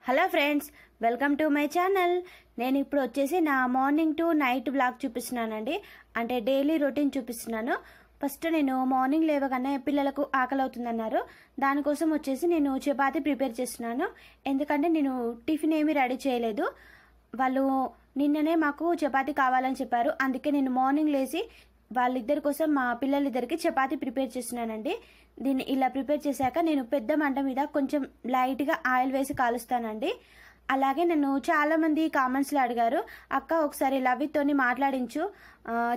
Hello friends, welcome to my channel. నేను ఇప్పుడు వచ్చేసి నా మార్నింగ్ టు నైట్ బ్లాగ్ చూపిస్తున్నానండి. అంటే డైలీ రొటీన్ చూపిస్తున్నాను. ఫస్ట్ నేను మార్నింగ్ లేవగానే పిల్లలకు ఆకలి అవుతుందన్నారు. దానికోసం వచ్చేసి నేను చపాతీ ప్రిపేర్ చేస్తున్నాను. ఎందుకంటే నేను టిఫిన్ ఏమీ రెడీ చేయలేదు. వాళ్ళు నిన్ననే మాకు చపాతీ కావాలని చెప్పారు. అందుకే నేను మార్నింగ్ లేచి వాళ్ళిద్దరి కోసం, మా పిల్లలిద్దరికి చపాతీ ప్రిపేర్ చేస్తున్నానండి. దీన్ని ఇలా ప్రిపేర్ చేశాక నేను పెద్ద మంట మీద కొంచెం లైట్గా ఆయిల్ వేసి కాలుస్తానండి. అలాగే నన్ను చాలామంది కామెంట్స్లో అడిగారు, అక్క ఒకసారి లవిత్తోని మాట్లాడించు,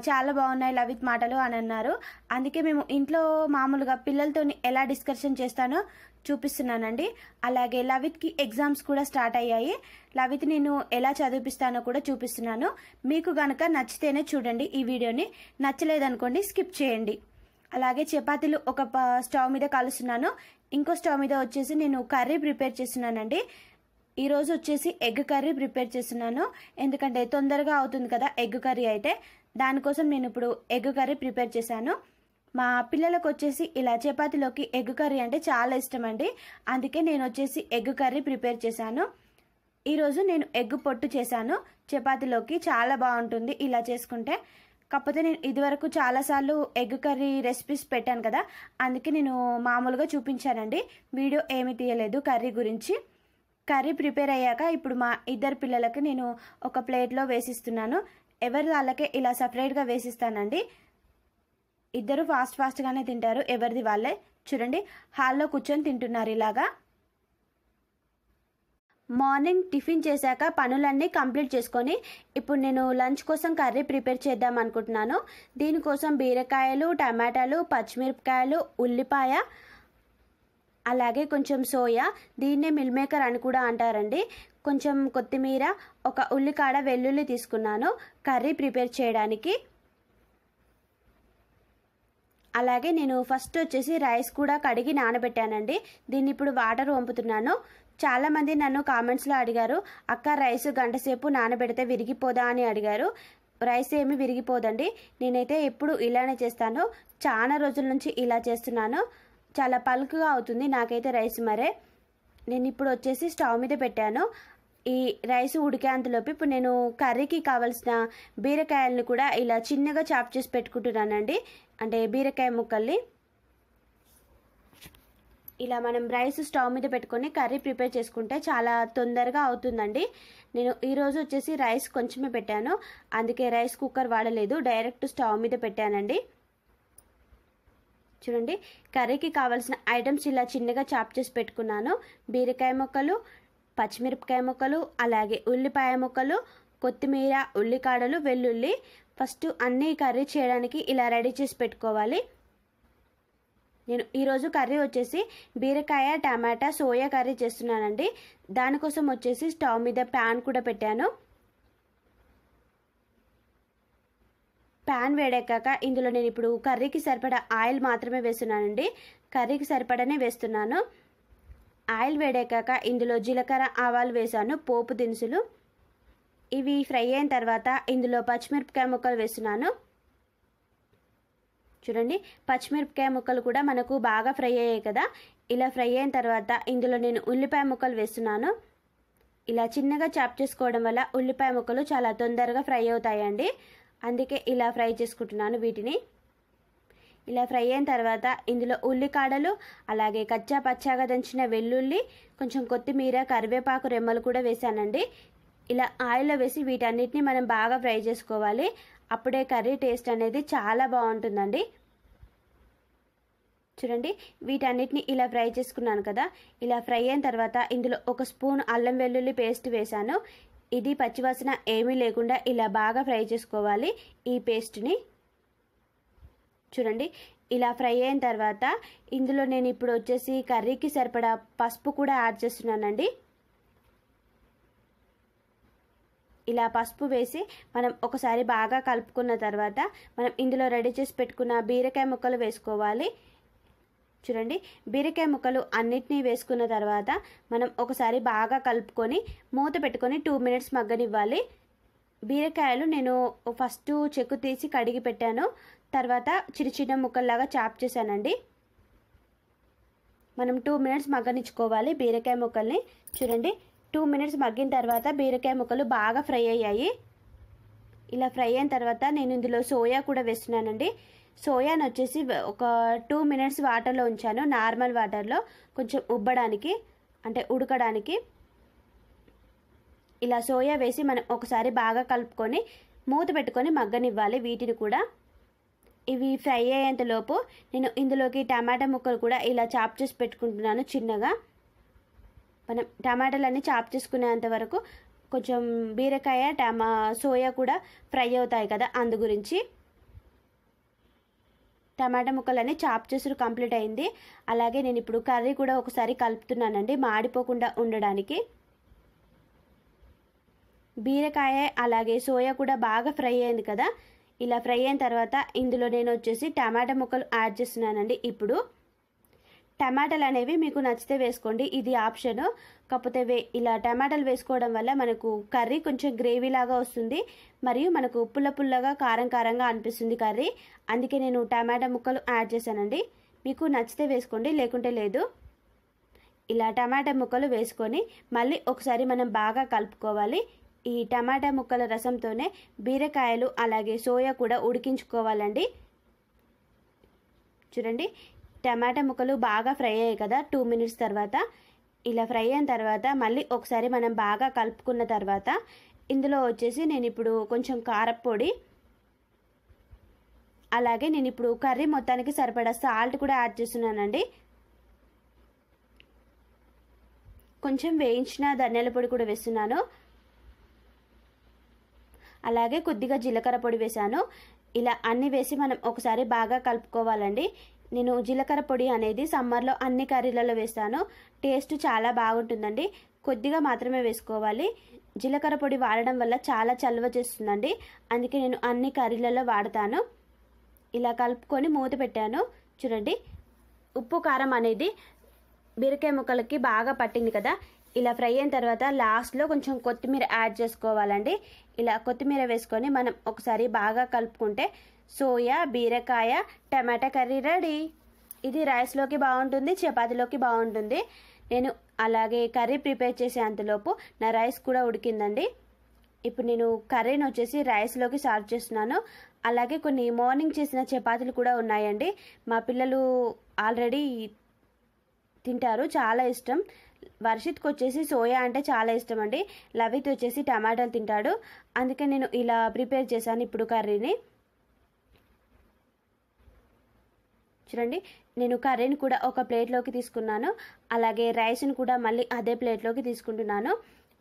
చాలా బాగున్నాయి లవిత్ మాటలు అని అన్నారు. అందుకే మేము ఇంట్లో మామూలుగా పిల్లలతో ఎలా డిస్కషన్ చేస్తానో చూపిస్తున్నానండి. అలాగే లవిత్కి ఎగ్జామ్స్ కూడా స్టార్ట్ అయ్యాయి. లవిత్ నేను ఎలా చదివిపిస్తానో కూడా చూపిస్తున్నాను. మీకు గనక నచ్చితేనే చూడండి ఈ వీడియోని, నచ్చలేదనుకోండి స్కిప్ చేయండి. అలాగే చపాతీలు ఒక స్టవ్ మీద కాలుస్తున్నాను. ఇంకో స్టవ్ మీద వచ్చేసి నేను కర్రీ ప్రిపేర్ చేస్తున్నానండి. ఈరోజు వచ్చేసి ఎగ్ కర్రీ ప్రిపేర్ చేస్తున్నాను. ఎందుకంటే తొందరగా అవుతుంది కదా ఎగ్ కర్రీ అయితే. దానికోసం నేను ఇప్పుడు ఎగ్ కర్రీ ప్రిపేర్ చేశాను. మా పిల్లలకు వచ్చేసి ఇలా చపాతీలోకి ఎగ్ కర్రీ అంటే చాలా ఇష్టం అండి. అందుకే నేను వచ్చేసి ఎగ్ కర్రీ ప్రిపేర్ చేశాను. ఈరోజు నేను ఎగ్ పొట్టు చేశాను. చపాతీలోకి చాలా బాగుంటుంది ఇలా చేసుకుంటే. కాకపోతే నేను ఇదివరకు చాలాసార్లు ఎగ్ కర్రీ రెసిపీస్ పెట్టాను కదా, అందుకే నేను మామూలుగా చూపించానండి. వీడియో ఏమీ తీయలేదు కర్రీ గురించి. కర్రీ ప్రిపేర్ అయ్యాక ఇప్పుడు మా ఇద్దరు పిల్లలకి నేను ఒక ప్లేట్లో వేసిస్తున్నాను. ఎవరి వాళ్ళకే ఇలా సపరేట్గా వేసిస్తానండి. ఇద్దరు ఫాస్ట్గానే తింటారు, ఎవరిది వాళ్ళే. చూడండి, హాల్లో కూర్చొని తింటున్నారు ఇలాగా. మార్నింగ్ టిఫిన్ చేశాక పనులన్నీ కంప్లీట్ చేసుకొని ఇప్పుడు నేను లంచ్ కోసం కర్రీ ప్రిపేర్ చేద్దాం అనుకుంటున్నాను. దీనికోసం బీరకాయలు, టమాటాలు, పచ్చిమిరపకాయలు, ఉల్లిపాయ, అలాగే కొంచెం సోయా, దీన్నే మిల్ మేకర్ అని కూడా అంటారండి, కొంచెం కొత్తిమీర, ఒక ఉల్లికాడ, వెల్లుల్లి తీసుకున్నాను కర్రీ ప్రిపేర్ చేయడానికి. అలాగే నేను ఫస్ట్ వచ్చేసి రైస్ కూడా కడిగి నానబెట్టానండి. దీన్ని ఇప్పుడు వాటర్ వంపుతున్నాను. చాలామంది నన్ను కామెంట్స్లో అడిగారు, అక్క రైస్ గంట సేపు నానబెడితే విరిగిపోదా అని అడిగారు. రైస్ ఏమి విరిగిపోదండి. నేనైతే ఎప్పుడు ఇలానే చేస్తాను. చాలా రోజుల నుంచి ఇలా చేస్తున్నాను. చాలా పలుకుగా అవుతుంది నాకైతే రైస్. మరే నేను ఇప్పుడు వచ్చేసి స్టవ్ మీద పెట్టాను. ఈ రైస్ ఉడికేంతలోపు ఇప్పుడు నేను కర్రీకి కావాల్సిన బీరకాయలను కూడా ఇలా చిన్నగా చాప్ చేసి పెట్టుకుంటున్నానండి. అంటే బీరకాయ ముక్కల్ని ఇలా మనం రైస్ స్టవ్ మీద పెట్టుకొని కర్రీ ప్రిపేర్ చేసుకుంటే చాలా తొందరగా అవుతుందండి. నేను ఈరోజు వచ్చేసి రైస్ కొంచెమే పెట్టాను, అందుకే రైస్ కుక్కర్ వాడలేదు, డైరెక్ట్ స్టవ్ మీద పెట్టానండి. చూడండి, కర్రీకి కావాల్సిన ఐటమ్స్ ఇలా చిన్నగా చాప్ చేసి పెట్టుకున్నాను. బీరకాయ ముక్కలు, పచ్చిమిరపకాయ ముక్కలు, అలాగే ఉల్లిపాయ ముక్కలు, కొత్తిమీర, ఉల్లికాడలు, వెల్లుల్లి. ఫస్ట్ అన్నీ కర్రీ చేయడానికి ఇలా రెడీ చేసి పెట్టుకోవాలి. నేను ఈరోజు కర్రీ వచ్చేసి బీరకాయ, టమాటా, సోయా కర్రీ చేస్తున్నానండి. దానికోసం వచ్చేసి స్టవ్ మీద ప్యాన్ కూడా పెట్టాను. ప్యాన్ వేడెక్కాక ఇందులో నేను ఇప్పుడు కర్రీకి సరిపడా ఆయిల్ మాత్రమే వేస్తున్నానండి. కర్రీకి సరిపడానే వేస్తున్నాను. ఆయిల్ వేడెక్కాక ఇందులో జీలకర్ర, ఆవాలు వేసాను, పోపు దినుసులు. ఇవి ఫ్రై అయిన తర్వాత ఇందులో పచ్చిమిరపకాయ ముక్కలు వేస్తున్నాను. చూడండి, పచ్చిమిరపకాయ ముక్కలు కూడా మనకు బాగా ఫ్రై అయ్యాయి కదా. ఇలా ఫ్రై అయిన తర్వాత ఇందులో నేను ఉల్లిపాయ ముక్కలు వేస్తున్నాను. ఇలా చిన్నగా చాప్ చేసుకోవడం వల్ల ఉల్లిపాయ ముక్కలు చాలా తొందరగా ఫ్రై అవుతాయండి. అందుకే ఇలా ఫ్రై చేసుకుంటున్నాను వీటిని. ఇలా ఫ్రై అయిన తర్వాత ఇందులో ఉల్లికాడలు, అలాగే కచ్చా పచ్చాగా దంచిన వెల్లుల్లి, కొంచెం కొత్తిమీర, కరివేపాకు రెమ్మలు కూడా వేసానండి. ఇలా ఆయిల్లో వేసి వీటన్నిటిని మనం బాగా ఫ్రై చేసుకోవాలి. అప్పుడే కర్రీ టేస్ట్ అనేది చాలా బాగుంటుందండి. చూడండి, వీటన్నిటిని ఇలా ఫ్రై చేసుకున్నాను కదా. ఇలా ఫ్రై అయిన తర్వాత ఇందులో ఒక స్పూన్ అల్లం వెల్లుల్లి పేస్ట్ వేసాను. ఇది పచ్చివాసన ఏమీ లేకుండా ఇలా బాగా ఫ్రై చేసుకోవాలి ఈ పేస్ట్ని. చూడండి, ఇలా ఫ్రై అయిన తర్వాత ఇందులో నేను ఇప్పుడు వచ్చేసి కర్రీకి సరిపడా పసుపు కూడా యాడ్ చేస్తున్నానండి. ఇలా పసుపు వేసి మనం ఒకసారి బాగా కలుపుకున్న తర్వాత మనం ఇందులో రెడీ చేసి పెట్టుకున్న బీరకాయ ముక్కలు వేసుకోవాలి. చూడండి, బీరకాయ ముక్కలు అన్నిటినీ వేసుకున్న తర్వాత మనం ఒకసారి బాగా కలుపుకొని మూత పెట్టుకొని 2 మినిట్స్ మగ్గనివ్వాలి. బీరకాయలు నేను ఫస్ట్ చెక్కు తీసి కడిగి పెట్టాను, తర్వాత చిన్న చిన్న ముక్కల్లాగా చాప్ చేశానండి. మనం 2 మినిట్స్ మగ్గనిచ్చుకోవాలి బీరకాయ ముక్కల్ని. చూడండి, 2 మినిట్స్ మగ్గిన తర్వాత బీరకాయ ముక్కలు బాగా ఫ్రై అయ్యాయి. ఇలా ఫ్రై అయిన తర్వాత నేను ఇందులో సోయా కూడా వేస్తున్నానండి. సోయాను వచ్చేసి ఒక 2 మినిట్స్ వాటర్లో ఉంచాను, నార్మల్ వాటర్లో, కొంచెం ఉబ్బడానికి అంటే ఉడకడానికి. ఇలా సోయా వేసి మనం ఒకసారి బాగా కలుపుకొని మూత పెట్టుకొని మగ్గనివ్వాలి వీటిని కూడా. ఇవి ఫ్రై అయ్యేంతలోపు నేను ఇందులోకి టమాటా ముక్కలు కూడా ఇలా చాప్ చేసి పెట్టుకుంటున్నాను చిన్నగా. మనం టమాటాలన్నీ చాప్ చేసుకునేంత వరకు కొంచెం బీరకాయ సోయా కూడా ఫ్రై అవుతాయి కదా, అందు గురించి. టమాటా ముక్కలన్నీ చాప్ చేసుడు కంప్లీట్ అయింది. అలాగే నేను ఇప్పుడు కర్రీ కూడా ఒకసారి కలుపుతున్నానండి మాడిపోకుండా ఉండడానికి. బీరకాయ అలాగే సోయా కూడా బాగా ఫ్రై అయింది కదా. ఇలా ఫ్రై అయిన తర్వాత ఇందులో నేను వచ్చేసి టమాటా ముక్కలు యాడ్ చేస్తున్నానండి. ఇప్పుడు టమాటాలు అనేవి మీకు నచ్చితే వేసుకోండి, ఇది ఆప్షన్. కాకపోతే ఇలా టమాటాలు వేసుకోవడం వల్ల మనకు కర్రీ కొంచెం గ్రేవీ లాగా వస్తుంది, మరియు మనకు పుల్ల పుల్లగా కారం కారంగా అనిపిస్తుంది కర్రీ. అందుకే నేను టమాటా ముక్కలు యాడ్ చేశానండి. మీకు నచ్చితే వేసుకోండి, లేకుంటే లేదు. ఇలా టమాటా ముక్కలు వేసుకొని మళ్ళీ ఒకసారి మనం బాగా కలుపుకోవాలి. ఈ టమాటా ముక్కల రసంతోనే బీరకాయలు అలాగే సోయా కూడా ఉడికించుకోవాలండి. చూడండి, టమాటా ముక్కలు బాగా ఫ్రై అయ్యాయి కదా 2 మినిట్స్ తర్వాత. ఇలా ఫ్రై అయిన తర్వాత మళ్ళీ ఒకసారి మనం బాగా కలుపుకున్న తర్వాత ఇందులో వచ్చేసి నేను ఇప్పుడు కొంచెం కారపొడి, అలాగే నేను ఇప్పుడు కర్రీ మొత్తానికి సరిపడా సాల్ట్ కూడా యాడ్ చేస్తున్నానండి. కొంచెం వేయించిన ధనియాల పొడి కూడా వేస్తున్నాను, అలాగే కొద్దిగా జీలకర్ర పొడి వేసాను. ఇలా అన్నీ వేసి మనం ఒకసారి బాగా కలుపుకోవాలండి. నేను జీలకర్ర పొడి అనేది సమ్మర్లో అన్ని కర్రీలలో వేస్తాను, టేస్ట్ చాలా బాగుంటుందండి. కొద్దిగా మాత్రమే వేసుకోవాలి. జీలకర్ర పొడి వాడడం వల్ల చాలా చలువ చేస్తుందండి, అందుకే నేను అన్ని కర్రీలలో వాడతాను. ఇలా కలుపుకొని మూత పెట్టాను. చూడండి, ఉప్పు కారం అనేది బీరకాయ ముక్కలకి బాగా పట్టింది కదా. ఇలా ఫ్రై అయిన తర్వాత లాస్ట్లో కొంచెం కొత్తిమీర యాడ్ చేసుకోవాలండి. ఇలా కొత్తిమీర వేసుకొని మనం ఒకసారి బాగా కలుపుకుంటే సోయా బీరకాయ టమాటా కర్రీ రెడీ. ఇది రైస్లోకి బాగుంటుంది, చపాతీలోకి బాగుంటుంది. నేను అలాగే కర్రీ ప్రిపేర్ చేసే అంతలోపు నా రైస్ కూడా ఉడికిందండి. ఇప్పుడు నేను కర్రీని వచ్చేసి రైస్లోకి సర్వ్ చేస్తున్నాను. అలాగే కొన్ని మార్నింగ్ చేసిన చపాతీలు కూడా ఉన్నాయండి. మా పిల్లలు ఆల్రెడీ తింటారు, చాలా ఇష్టం. వర్షిత్కి వచ్చేసి సోయా అంటే చాలా ఇష్టం అండి. లవిత్ వచ్చేసి టమాటాలు తింటాడు, అందుకే నేను ఇలా ప్రిపేర్ చేశాను ఇప్పుడు కర్రీని. చూడండి, నేను కర్రీని కూడా ఒక ప్లేట్లోకి తీసుకున్నాను, అలాగే రైస్ని కూడా మళ్ళీ అదే ప్లేట్లోకి తీసుకుంటున్నాను.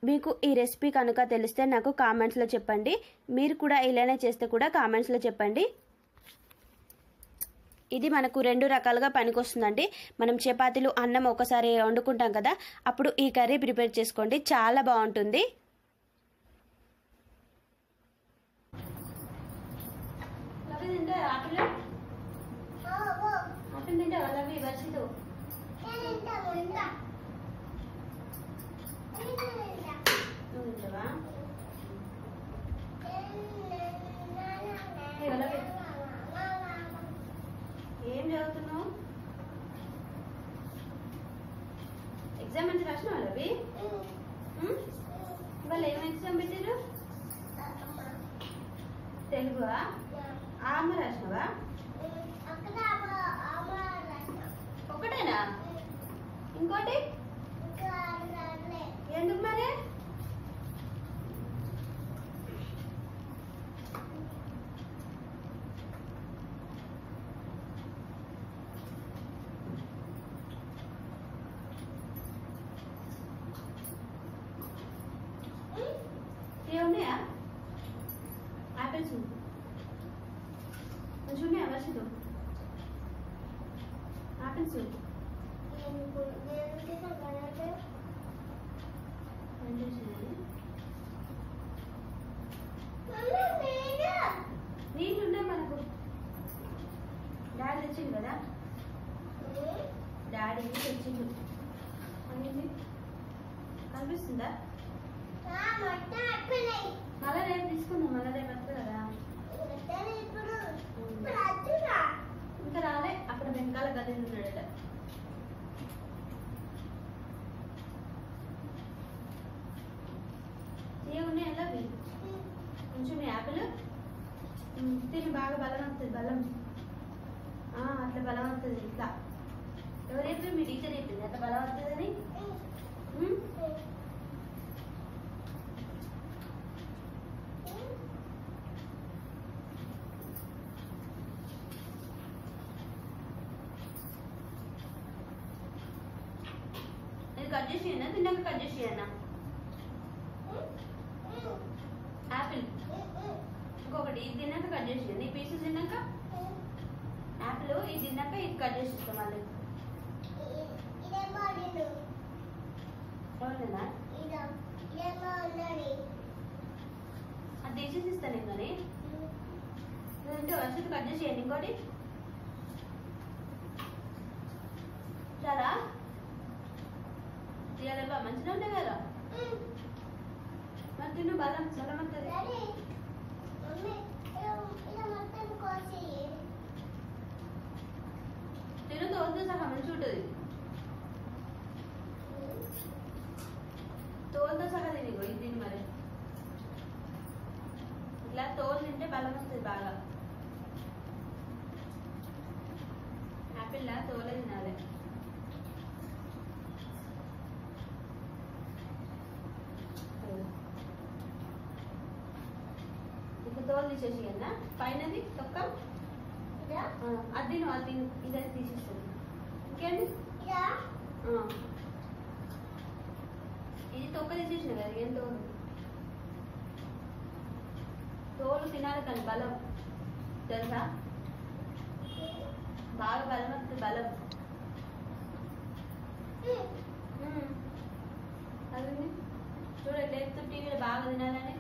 మీకు ఈ రెసిపీ కనుక తెలిస్తే నాకు కామెంట్స్లో చెప్పండి. మీరు కూడా ఇలానే చేస్తే కూడా కామెంట్స్లో చెప్పండి. ఇది మనకు 2 రకాలుగా పనికొస్తుందండి. మనం చపాతీలు అన్నం ఒకసారి వండుకుంటాం కదా, అప్పుడు ఈ కర్రీ ప్రిపేర్ చేసుకోండి, చాలా బాగుంటుంది. ఏం చదువుతున్నావు? ఎగ్జామ్ మంచి రాసినావా రవి? ఇవాళ ఏం ఎగ్జామ్ పెట్టారు? తెలుగువా? అమ్మ రాసినావా? ఒకటేనా? ఇంకోటి ఎందుకు మరి? ఏమున్నాయా? ఆపిల్స్ కొంచెం ఉన్నాయా వర్షితో? ఆపిల్స్ నీళ్ళు ఉన్నాయి మనకు. డాడీ తెచ్చింది కదా, డాడీ తెచ్చింది. కనిపిస్తుందా? మళ్ళా రేపు తీసుకుందాం, మళ్ళా రేపు వస్తుంది కదా. ఇంకా రాలే, అక్కడ వెనకాల గది ఉన్నాడట. ఉన్నాయి ఎలా కొంచెం యాపిల్ తిని బాగా బలం వస్తుంది బలం అట్లా బలం వస్తుంది ఇట్లా ఎవరు చెప్పింది మీ టీచర్ చెప్పింది అట్లా బలం వస్తుందని ఇది కట్ చేసి తిన్నాక కట్ చేసి యాపిల్ ఇంకొకటి ఇది తిన్నాక కట్ చేసి నీ పీసెస్ తిన్నాక యాపిల్ ఇది తిన్నాక ఇది కట్ చేసి ఇస్తాం మళ్ళీ అవునా అది తీసేసి ఇస్తాను కానీ అంటే వర్షం కట్ చేసేయండి ఇంకోటి చాలా తీయాలబ్బా మంచిగా ఉంటాయి కదా మరి తిను బలం బలం వస్తుంది తిను తోలుతో సహా మంచిగా ఉంటుంది తోలుతో సహా తిని ఇది తిని మరి ఇట్లా తోలు తింటే బలం వస్తుంది బాగా యాపిల్ తోలే తినాలి ఇప్పుడు తోలు తీసేసి అన్నా పైనది తొక్క అది తిను అది తిను ఇదైతే తీసేస్తుంది ఇంకేంటి ఇది తొక్క తీసేసిన కదా ఏం తోలు తోలు తినాలి కానీ బలం తెలుసా బాగా బలం వస్తుంది బలం అది చూడు ఎట్లా చెప్తుంది టీవీలో బాగా తినాలని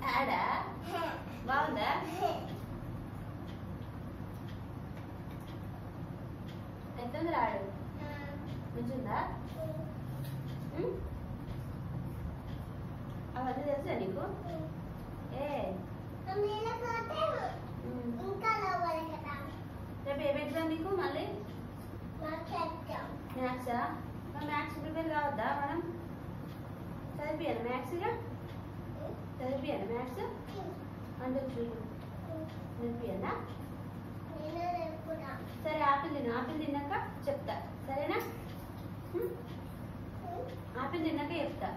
యాడా బాగుందా ఎంతుంది రాడు మంచిగా అవన్నీ తెలుసా నీకు రేపు ఏం ఎగ్జామ్ నీకు మళ్ళీ మ్యాథ్సా మ్యాథ్స్ ప్రిపేర్ కావద్దా మనం చదివియాలి మ్యాథ్స్గా చదివియాలి మ్యాథ్స్ అంటే చదివియాలా సరే ఆపిల్ తిను ఆపిల్ తిన్నాక చెప్తా సరేనా ఆపిల్ తిన్నాక చెప్తా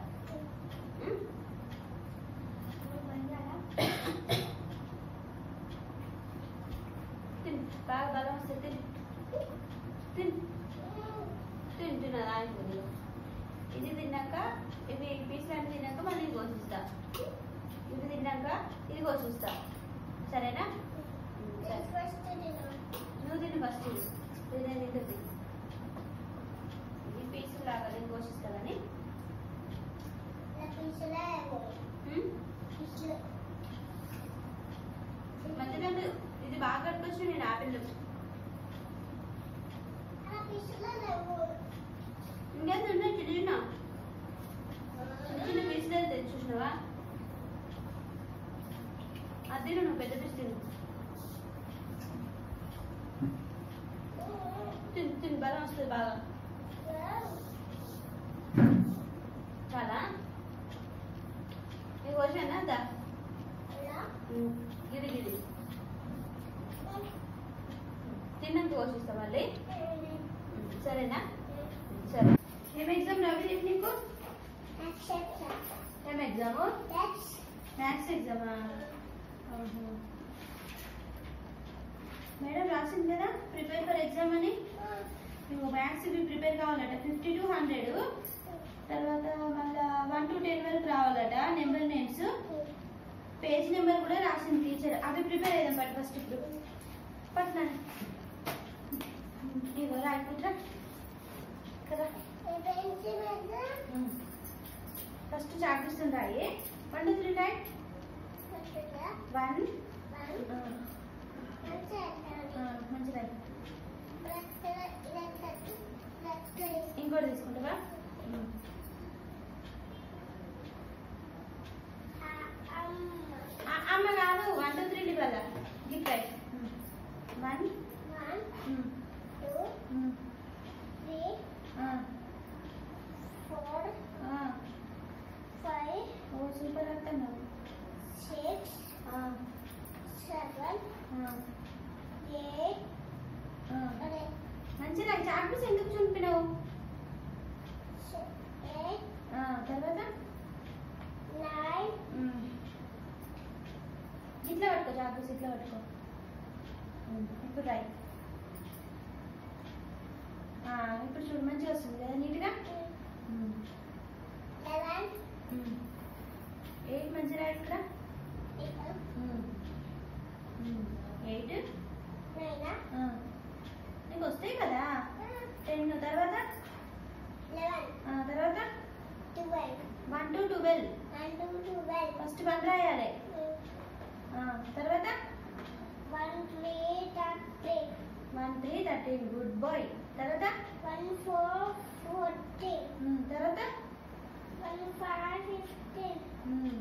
తిను బాగా బలం వస్తుంది తిను తిను తిన్నది ఆయిపోయింది ఇది తిన్నాక ఇవి పీసులు అన్ని తిన్నాక మళ్ళీ ఇది కోసిస్తా ఇది తిన్నాక ఇది కోసిస్తా సరేనా నువ్వు తిని ఫస్ట్ ఇది నేను తింటుంది ఇది పీసులు లాగా నేను కోసిస్తా కానీ మధ్యలో ఇది బాగా కట్టుకొచ్చి నేను ఆపిల్ ఇంకేం తిన్నా చిన్న చిన్న పీసులు అయితే చూసినావా అది నువ్వు పెద్ద పీసు తిను తిను తిను బలం వస్తుంది బాగా చాలా నీకు వచ్చానా దా గిరి గిరి తిన్నంత కోసిస్తా మళ్ళీ సరేనా సరే ఏం ఎగ్జామ్ రవి రేపు నీకు ఏం ఎగ్జాము మ్యాథ్స్ ఎగ్జామా మేడం రాసింది కదా ప్రిపేర్ ఫర్ ఎగ్జామ్ అని నువ్వు మ్యాథ్స్ ప్రిపేర్ కావాలట 50 to 100 తర్వాత మళ్ళీ 1 to 10 వరకు రావాలట నెంబర్ నేమ్స్ పేజ్ నెంబర్ కూడా రాసింది టీచర్ అవి ప్రిపేర్ అయ్యాం బట్ ఫస్ట్ ఇప్పుడు పట్నా ఇగో రాయకుంటా కదా ఫస్ట్ చాపిస్తుంది రాయి 1 2 3 రాయి 1 మంచి రాయి ఇంకోటి తీసుకుంటావా అమ్మ కాదు 1 2 3 వల్ల గిఫ్ట్ రాయి 1 2 3 చాక్పీస్ ఎందుకు చూపినావు? తర్వాత ఇట్లా పట్టుకో, చాక్పీస్ ఇట్లా పట్టుకో. ఇప్పుడు రాయి. ఇప్పుడు చూడు మంచిగా వస్తుంది కదా నీట్గా. 8 మంచి రాయి ఇక్కడ. 8 నీకు వస్తాయి కదా. 10 తర్వాత తర్వాత 1 to 12. ఫస్ట్ 1 రాయాలి. తర్వాత 1 3 13. Good boy. తర్వాత 1 4 14. తర్వాత 1 5 15.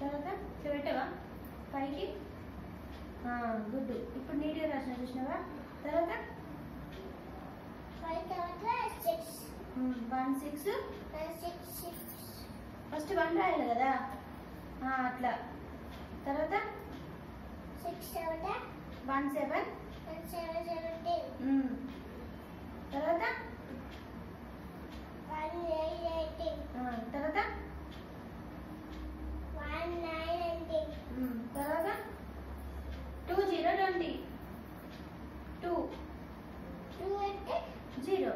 తర్వాత ఇక్కడ పెట్టావా పైకి? గుడ్. ఇప్పుడు నీట్గా రాసిన చూసినావా? తర్వాత 5 తర్వాత 6. 1 6. 6 ఫస్ట్ 1 రాయాలి కదా అట్లా. తర్వాత 6 తర్వాత 1 7. 7 17. తర్వాత 1 8 18. తర్వాత 1 9 19. తర్వాత 2 0 20. 2 అంటే 0.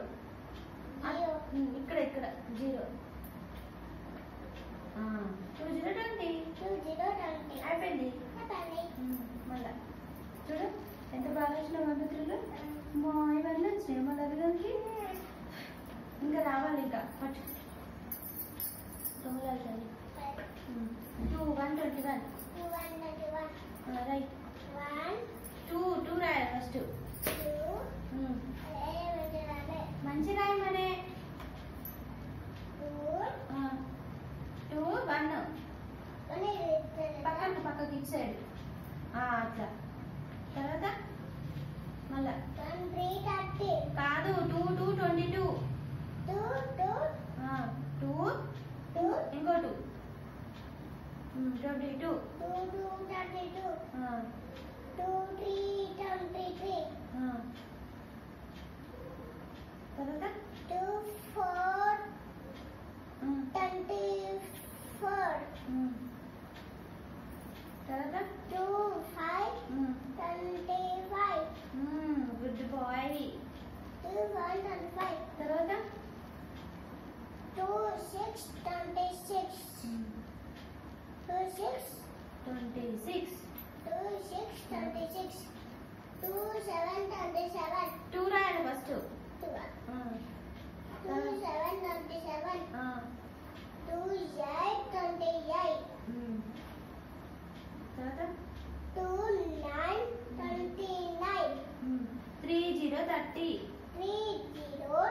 ఇక్కడ 0. 2 0 20. 2 0 20. అయిపోయింది. మళ్ళా చూడు ఎంత బాగా వచ్చిన 1 2 3లో. ఇవన్నీ వచ్చినాయి మళ్ళీ అదిగోకి ఇంకా రావాలి. ఇంకా పట్టు 2 1 21. రైట్. 2 రాయాలి ఫస్ట్. మంచి రాయమనే. 2 1 పక్కకి ఇటు సైడ్ అట్లా. తర్వాత మళ్ళా కాదు 2 2 22. 2 ఇంకో 2 22. 2 3 23. తర్వాత 2 4 24. తర్వాత 2 5 25. Good boy. 2 1 25. తర్వాత 2 6 26. 2 6 26. 2 6 26. 2 7 27. 2 రాయాలి ఫస్ట్. 2 7 27. 2 8 28. తర్వాత 2 9 29. 3 0 30. 3 0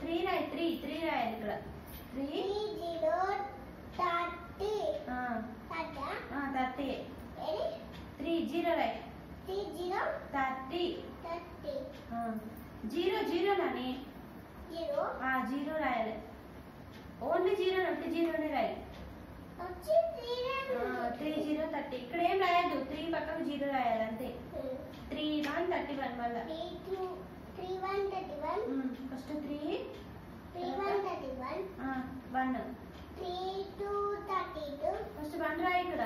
3 రాయి. 3 రాయాలి ఇక్కడ. 3 0 30. 30. 3 0 రాయి. 3 0 30. 30. 0 0 నాని. 0 0 రాయాలి. ఓన్లీ 0 ఒట్టి 0నే రాయి. వచ్చి 3 0 30. ఇక్కడ ఏం రాయద్దు. 3 పక్కకు 0 రాయాలి అంతే. 3 1 31 మళ్ళా. 3 1 31. ఫస్ట్ 3 1 31. 1. 3 2 32. ఫస్ట్ 1 రాయి ఇక్కడ.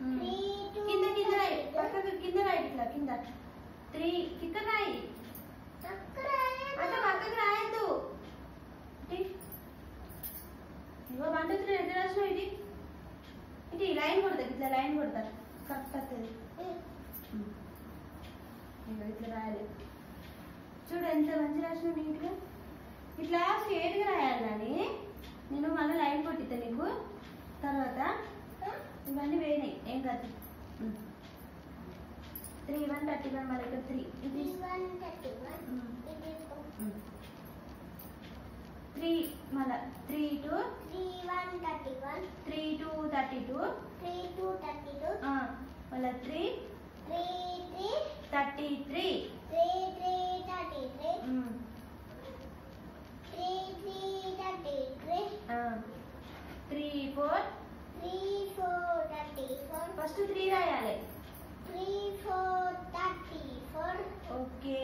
3 2 కింద రాయి. పక్కకు కింద రాయి ఇట్లా కింద. 3 ఇక్కడ రాయి. అట్లా పక్కకు రాయద్దు. ఇగో 1 2 3 ఎట్లా రాసినావు? ఇది లైన్ కొడతారు. ఇట్లా లైన్ కొడతారు కరెక్ట్ వస్తుంది. ఇట్లా రాయాలి. చూడు ఎంత మంచి రాసినావు నీట్గా. ఇట్లా స్ట్రేట్గా రాయాలని నేను మళ్ళీ లైన్ కొట్టిద్దా నీకు. తర్వాత ఇవన్నీ వేయినాయి ఏం కాదు. 3 1 31 మళ్ళీ ఇక్కడ 3. ఇది 1 31. 3 మళ్ళీ 3 2 3 1 31. 3 2 32. 3 2 32. మళ్ళీ 3 3 3 33. 3 3 33. 3 3 33. 3 4 3 4 34. ఫస్ట్ 3 రాయాలి. 3 4 34. ఓకే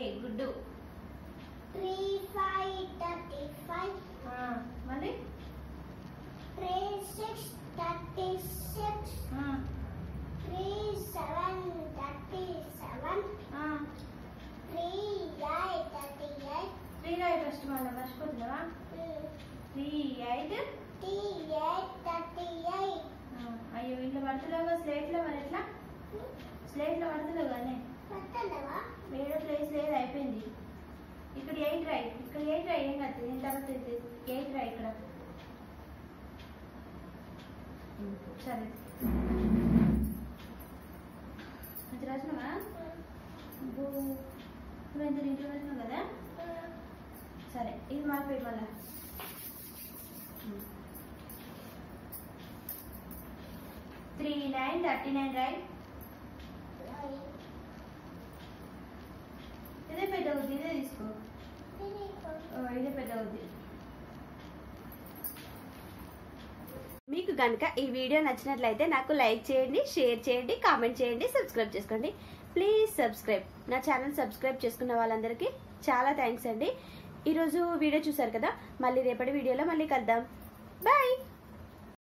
మళ్ళీ మర్చిపోతున్నావా? 3 8 38. అయ్యో ఇంట్లో పడుతున్నావుగా స్లేట్లో, మరి ఎట్లా? స్లేట్లో పడుతున్నావు కానీ పట్టలేవా? వేరే ప్లేస్ లేదు, అయిపోయింది. ఇక్కడ 8 రాయి, ఇక్కడ 8 రాయి, ఏం కాదు. నేను తర్వాత 8 రాయి ఇక్కడ. సరే అది రాసినావా? నువ్వు ఎంత ఇంట్లో రాసినావు కదా. సరే ఇది మారిపోయి మళ్ళా 3 9 39 రాయి. ఇదే పెద్ద అవుద్ది, ఇదే తీసుకో. ఇదే పెద్ద అవుద్ది. మీకు కనుక ఈ వీడియో నచ్చినట్లయితే నాకు లైక్ చేయండి, షేర్ చేయండి, కామెంట్ చేయండి, సబ్స్క్రైబ్ చేసుకోండి. Please subscribe. నా ఛానల్ సబ్స్క్రైబ్ చేసుకున్న వాళ్ళందరికీ చాలా థ్యాంక్స్ అండి. ఈరోజు వీడియో చూసారు కదా, మళ్ళీ రేపటి వీడియోలో మళ్ళీ కలుద్దాం. బాయ్.